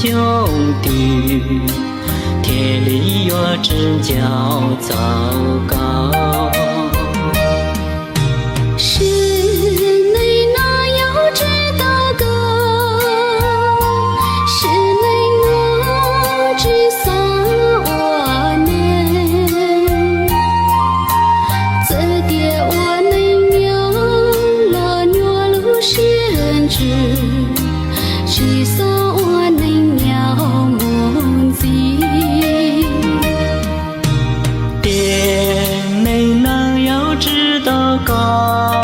兄弟，天理若真叫糟糕。是你那幼稚的歌，是你我只算我念，这点我能有了鸟路先知，只算我能鸟梦境。点能能有知道高，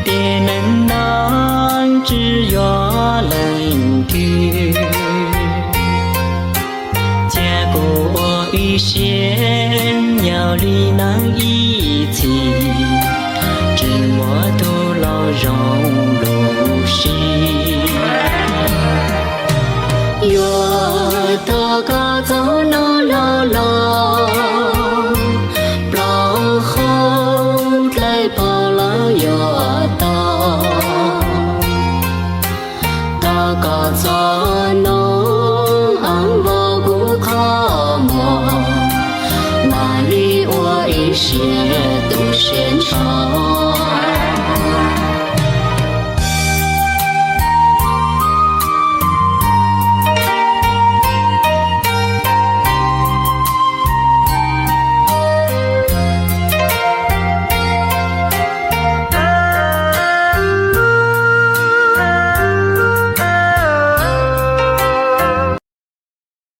点能能只有冷听，结果我与仙鸟里能一起，只摸徒劳融入心。越祷告走路路路，不后来跑了越到，祷告走路安我不可摸，哪里我一些都献上。